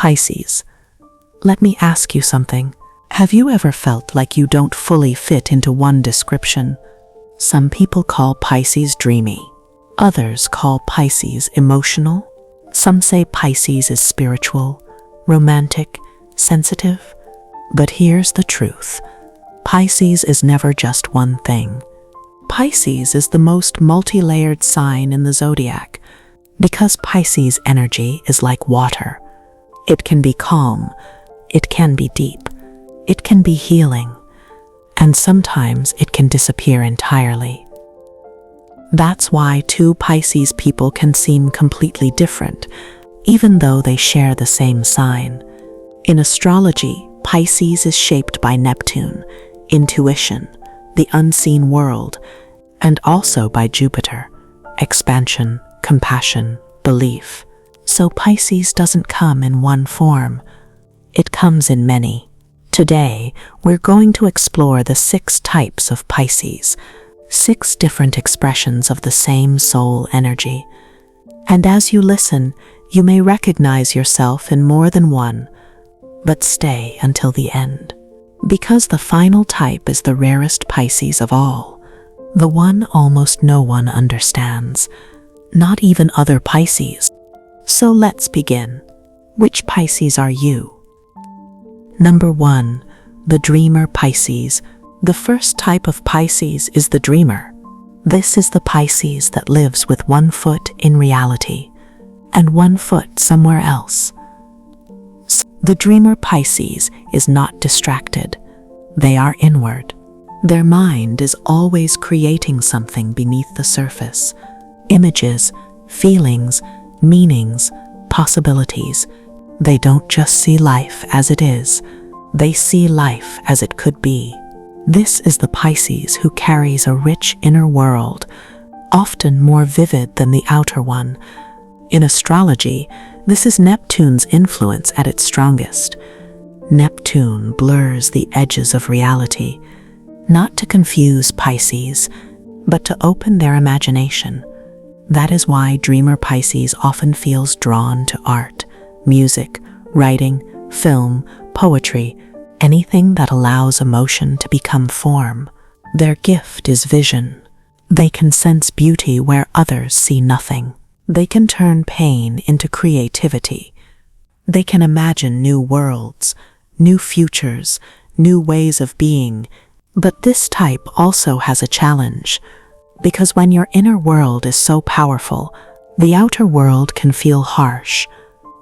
Pisces. Let me ask you something. Have you ever felt like you don't fully fit into one description? Some people call Pisces dreamy. Others call Pisces emotional. Some say Pisces is spiritual, romantic, sensitive. But here's the truth. Pisces is never just one thing. Pisces is the most multi-layered sign in the zodiac because Pisces energy is like water. It can be calm, it can be deep, it can be healing, and sometimes it can disappear entirely. That's why two Pisces people can seem completely different, even though they share the same sign. In astrology, Pisces is shaped by Neptune, intuition, the unseen world, and also by Jupiter, expansion, compassion, belief. So Pisces doesn't come in one form. It comes in many. Today, we're going to explore the 6 types of Pisces, 6 different expressions of the same soul energy. And as you listen, you may recognize yourself in more than one, but stay until the end. Because the final type is the rarest Pisces of all, the one almost no one understands, not even other Pisces. So let's begin. Which Pisces are you? Number 1, the dreamer Pisces. The first type of Pisces is the dreamer. This is the Pisces that lives with one foot in reality and one foot somewhere else. The dreamer Pisces is not distracted. They are inward. Their mind is always creating something beneath the surface. Images, feelings, meanings, possibilities. They don't just see life as it is. They see life as it could be. This is the Pisces who carries a rich inner world, often more vivid than the outer one. In astrology, this is Neptune's influence at its strongest. Neptune blurs the edges of reality, not to confuse Pisces, but to open their imagination. That is why dreamer Pisces often feels drawn to art, music, writing, film, poetry, anything that allows emotion to become form. Their gift is vision. They can sense beauty where others see nothing. They can turn pain into creativity. They can imagine new worlds, new futures, new ways of being. But this type also has a challenge, because when your inner world is so powerful, the outer world can feel harsh.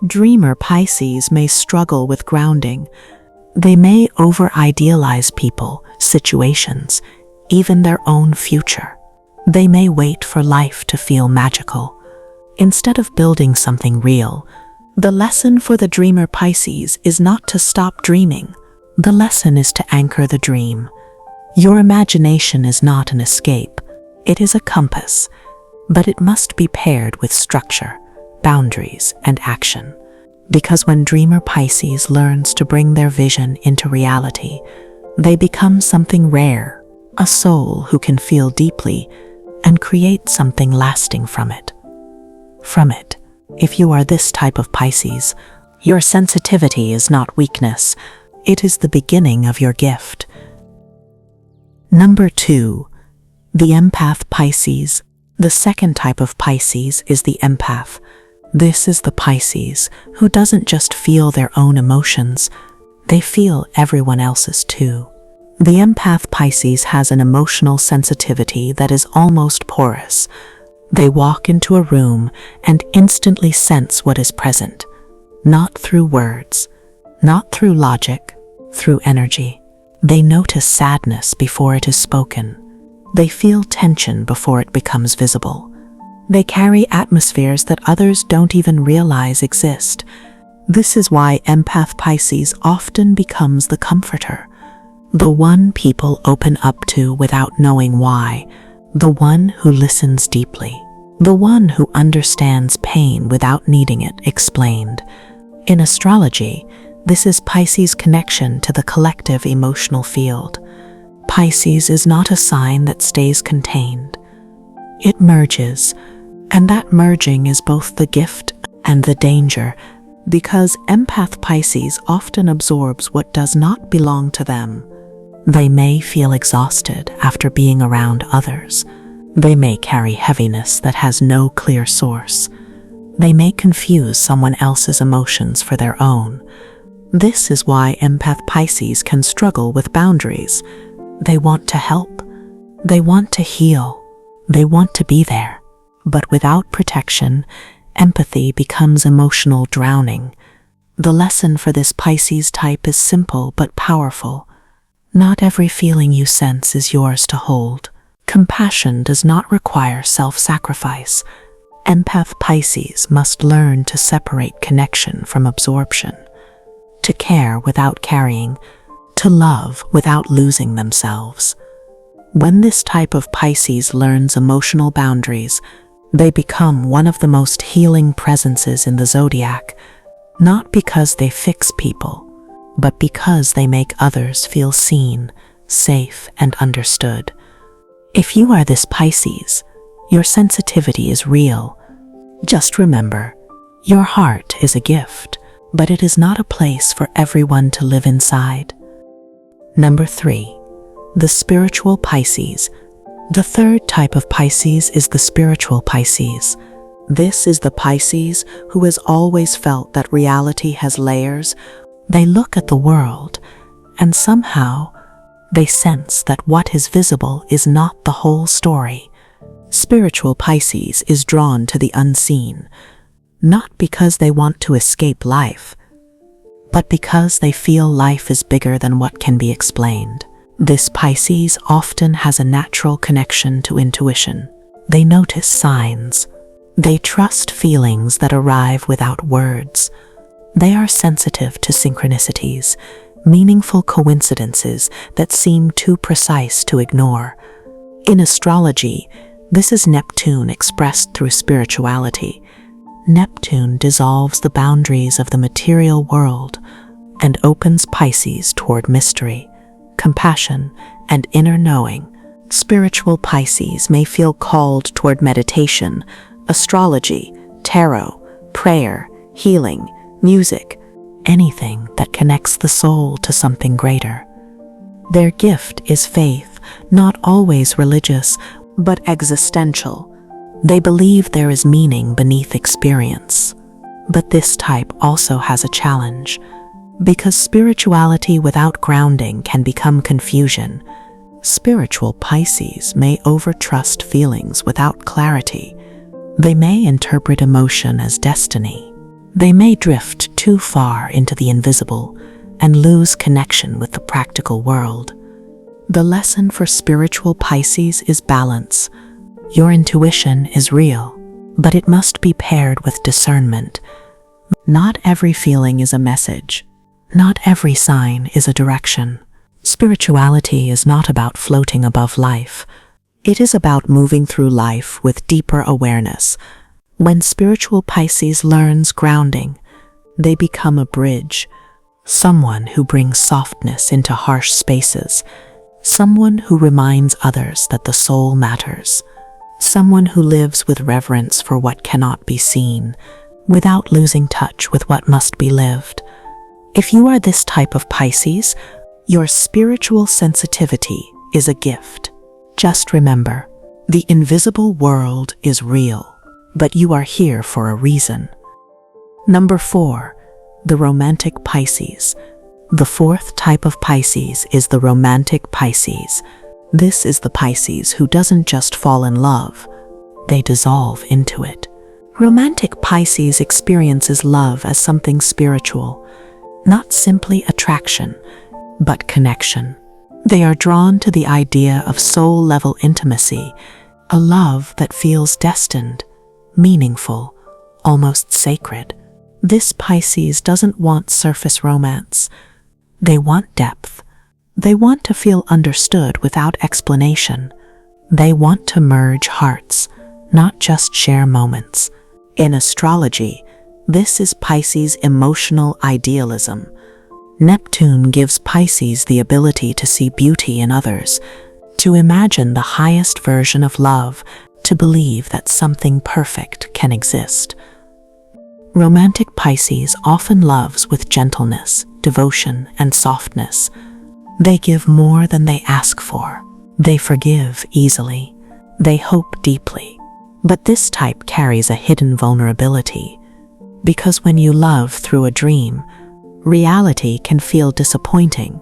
Dreamer Pisces may struggle with grounding. They may over-idealize people, situations, even their own future. They may wait for life to feel magical, instead of building something real. The lesson for the dreamer Pisces is not to stop dreaming. The lesson is to anchor the dream. Your imagination is not an escape. It is a compass, but it must be paired with structure, boundaries, and action. Because when dreamer Pisces learns to bring their vision into reality, they become something rare, a soul who can feel deeply and create something lasting from it. If you are this type of Pisces, your sensitivity is not weakness. It is the beginning of your gift. Number 2, the empath Pisces. The second type of Pisces is the empath. This is the Pisces who doesn't just feel their own emotions, they feel everyone else's too. The empath Pisces has an emotional sensitivity that is almost porous. They walk into a room and instantly sense what is present, not through words, not through logic, through energy. They notice sadness before it is spoken. They feel tension before it becomes visible. They carry atmospheres that others don't even realize exist. This is why empath Pisces often becomes the comforter, the one people open up to without knowing why, the one who listens deeply, the one who understands pain without needing it explained. In astrology, this is Pisces' connection to the collective emotional field. Pisces is not a sign that stays contained. It merges, and that merging is both the gift and the danger. because empath Pisces often absorbs what does not belong to them. They may feel exhausted after being around others. They may carry heaviness that has no clear source. They may confuse someone else's emotions for their own. This is why empath Pisces can struggle with boundaries. They want to help. They want to heal. They want to be there. But without protection, empathy becomes emotional drowning. The lesson for this Pisces type is simple but powerful. Not every feeling you sense is yours to hold. Compassion does not require self-sacrifice. Empath Pisces must learn to separate connection from absorption, to care without carrying, to love without losing themselves. When this type of Pisces learns emotional boundaries, they become one of the most healing presences in the zodiac, not because they fix people, but because they make others feel seen, safe, and understood. If you are this Pisces, your sensitivity is real. Just remember, your heart is a gift, but it is not a place for everyone to live inside. Number 3, the spiritual Pisces. The third type of Pisces is the spiritual Pisces. This is the Pisces who has always felt that reality has layers. They look at the world, and somehow they sense that what is visible is not the whole story. Spiritual Pisces is drawn to the unseen, not because they want to escape life, but because they feel life is bigger than what can be explained. This Pisces often has a natural connection to intuition. They notice signs. They trust feelings that arrive without words. They are sensitive to synchronicities, meaningful coincidences that seem too precise to ignore. In astrology, this is Neptune expressed through spirituality. Neptune dissolves the boundaries of the material world and opens Pisces toward mystery, compassion, and inner knowing. Spiritual Pisces may feel called toward meditation, astrology, tarot, prayer, healing, music, anything that connects the soul to something greater. Their gift is faith, not always religious, but existential. They believe there is meaning beneath experience. But this type also has a challenge, because spirituality without grounding can become confusion. Spiritual Pisces may overtrust feelings without clarity. They may interpret emotion as destiny. They may drift too far into the invisible and lose connection with the practical world. The lesson for spiritual Pisces is balance. Your intuition is real, but it must be paired with discernment. Not every feeling is a message. Not every sign is a direction. Spirituality is not about floating above life. It is about moving through life with deeper awareness. When spiritual Pisces learns grounding, they become a bridge, someone who brings softness into harsh spaces, someone who reminds others that the soul matters, someone who lives with reverence for what cannot be seen, without losing touch with what must be lived. If you are this type of Pisces, your spiritual sensitivity is a gift. Just remember, the invisible world is real, but you are here for a reason. Number 4, the romantic Pisces. The fourth type of Pisces is the romantic Pisces. This is the Pisces who doesn't just fall in love, they dissolve into it. Romantic Pisces experiences love as something spiritual, not simply attraction, but connection. They are drawn to the idea of soul-level intimacy, a love that feels destined, meaningful, almost sacred. This Pisces doesn't want surface romance. They want depth. They want to feel understood without explanation. They want to merge hearts, not just share moments. In astrology, this is Pisces' emotional idealism. Neptune gives Pisces the ability to see beauty in others, to imagine the highest version of love, to believe that something perfect can exist. Romantic Pisces often loves with gentleness, devotion, and softness. They give more than they ask for. They forgive easily. They hope deeply. But this type carries a hidden vulnerability, because when you love through a dream, reality can feel disappointing.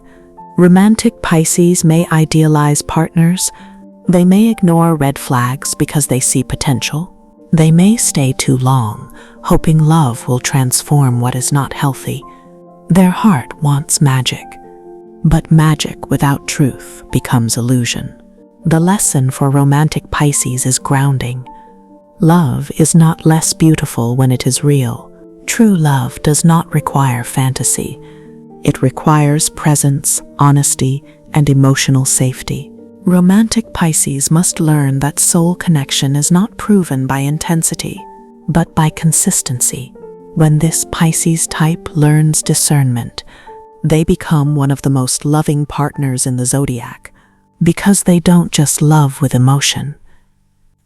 Romantic Pisces may idealize partners. They may ignore red flags because they see potential. They may stay too long, hoping love will transform what is not healthy. Their heart wants magic, but magic without truth becomes illusion. The lesson for romantic Pisces is grounding. Love is not less beautiful when it is real. True love does not require fantasy. It requires presence, honesty, and emotional safety. Romantic Pisces must learn that soul connection is not proven by intensity, but by consistency. When this Pisces type learns discernment, they become one of the most loving partners in the zodiac, because they don't just love with emotion,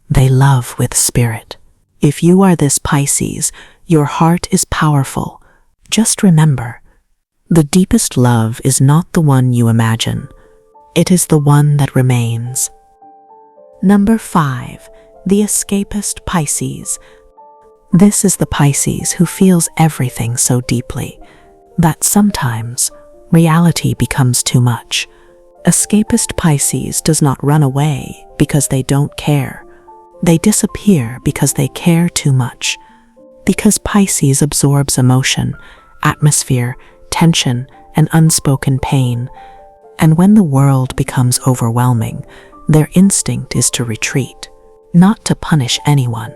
they love with spirit. If you are this Pisces, your heart is powerful. Just remember, the deepest love is not the one you imagine. It is the one that remains. Number 5. The escapist Pisces. This is the Pisces who feels everything so deeply that sometimes reality becomes too much. Escapist Pisces does not run away because they don't care. They disappear because they care too much. Because Pisces absorbs emotion, atmosphere, tension, and unspoken pain. And when the world becomes overwhelming, their instinct is to retreat, not to punish anyone,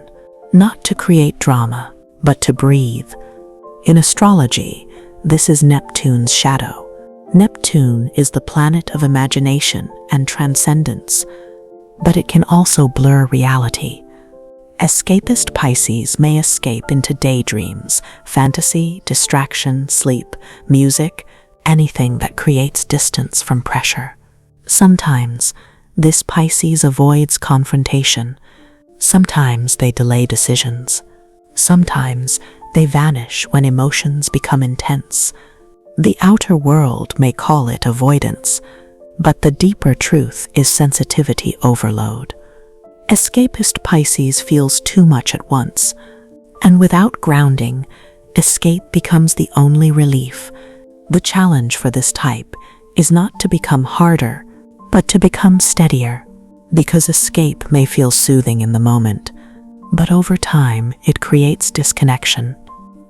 not to create drama, but to breathe. In astrology, this is Neptune's shadow. Neptune is the planet of imagination and transcendence, but it can also blur reality. Escapist Pisces may escape into daydreams, fantasy, distraction, sleep, music, anything that creates distance from pressure. Sometimes, this Pisces avoids confrontation. Sometimes they delay decisions. Sometimes they vanish when emotions become intense. The outer world may call it avoidance, but the deeper truth is sensitivity overload. Escapist Pisces feels too much at once, and without grounding, escape becomes the only relief. The challenge for this type is not to become harder, but to become steadier, because escape may feel soothing in the moment, but over time it creates disconnection.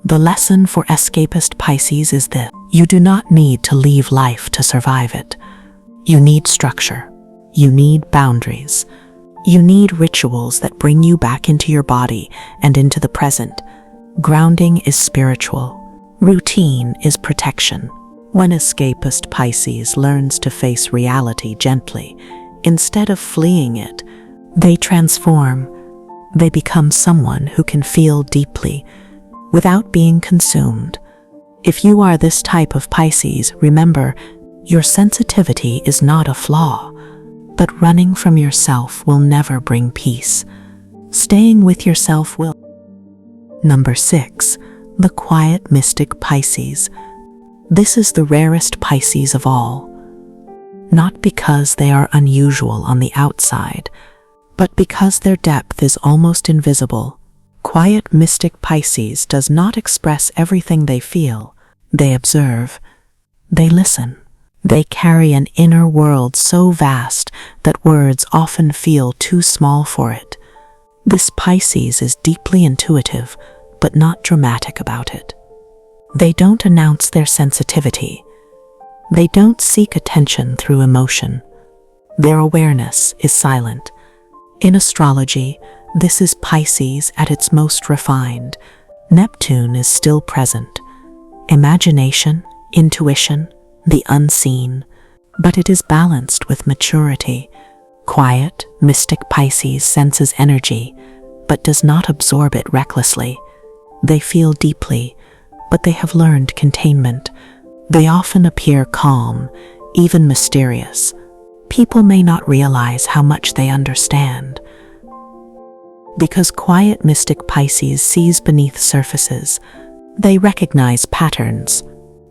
The lesson for escapist Pisces is this: you do not need to leave life to survive it. You need structure. You need boundaries. You need rituals that bring you back into your body and into the present. Grounding is spiritual. Routine is protection. When escapist Pisces learns to face reality gently, instead of fleeing it, they transform. They become someone who can feel deeply without being consumed. If you are this type of Pisces, remember, your sensitivity is not a flaw, but running from yourself will never bring peace. Staying with yourself will. Number 6. The quiet mystic Pisces. This is the rarest Pisces of all. Not because they are unusual on the outside, but because their depth is almost invisible. Quiet mystic Pisces does not express everything they feel. They observe. They listen. They carry an inner world so vast that words often feel too small for it. This Pisces is deeply intuitive, but not dramatic about it. They don't announce their sensitivity. They don't seek attention through emotion. Their awareness is silent. In astrology, this is Pisces at its most refined. Neptune is still present. Imagination, intuition, the unseen, but it is balanced with maturity. Quiet, mystic Pisces senses energy, but does not absorb it recklessly. They feel deeply, but they have learned containment. They often appear calm, even mysterious. People may not realize how much they understand. Because quiet mystic Pisces sees beneath surfaces. They recognize patterns.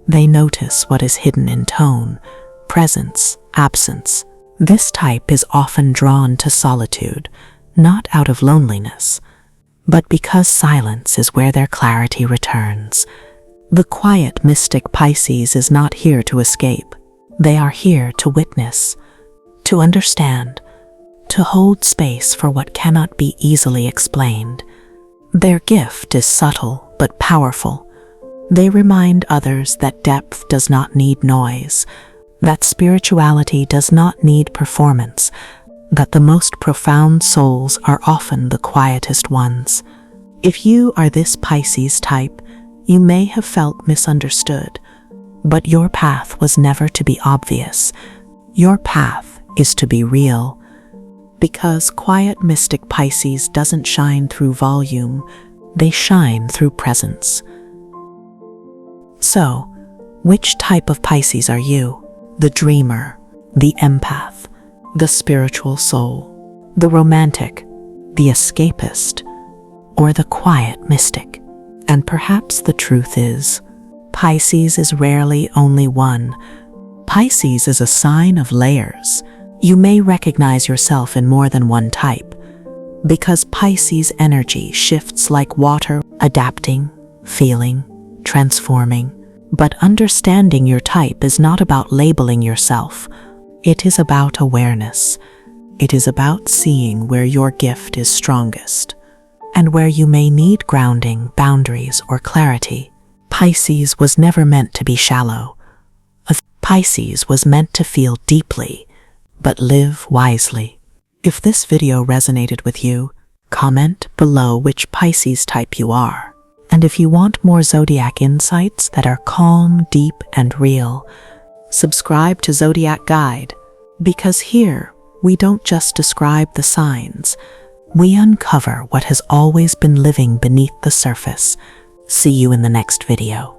They notice what is hidden in tone, presence, absence. This type is often drawn to solitude, not out of loneliness, but because silence is where their clarity returns. The quiet mystic Pisces is not here to escape. They are here to witness, to understand, to hold space for what cannot be easily explained. Their gift is subtle but powerful. They remind others that depth does not need noise, that spirituality does not need performance, that the most profound souls are often the quietest ones. If you are this Pisces type, you may have felt misunderstood, but your path was never to be obvious. Your path is to be real. Because quiet mystic Pisces doesn't shine through volume, they shine through presence. So, which type of Pisces are you? The dreamer, the empath, the spiritual soul, the romantic, the escapist, or the quiet mystic? And perhaps the truth is, Pisces is rarely only one. Pisces is a sign of layers. You may recognize yourself in more than one type, because Pisces energy shifts like water, adapting, feeling, transforming. But understanding your type is not about labeling yourself. It is about awareness. It is about seeing where your gift is strongest, and where you may need grounding, boundaries, or clarity. Pisces was never meant to be shallow. Pisces was meant to feel deeply, but live wisely. If this video resonated with you, comment below which Pisces type you are. And if you want more zodiac insights that are calm, deep, and real, subscribe to Zodiac Guide, because here we don't just describe the signs, we uncover what has always been living beneath the surface. See you in the next video.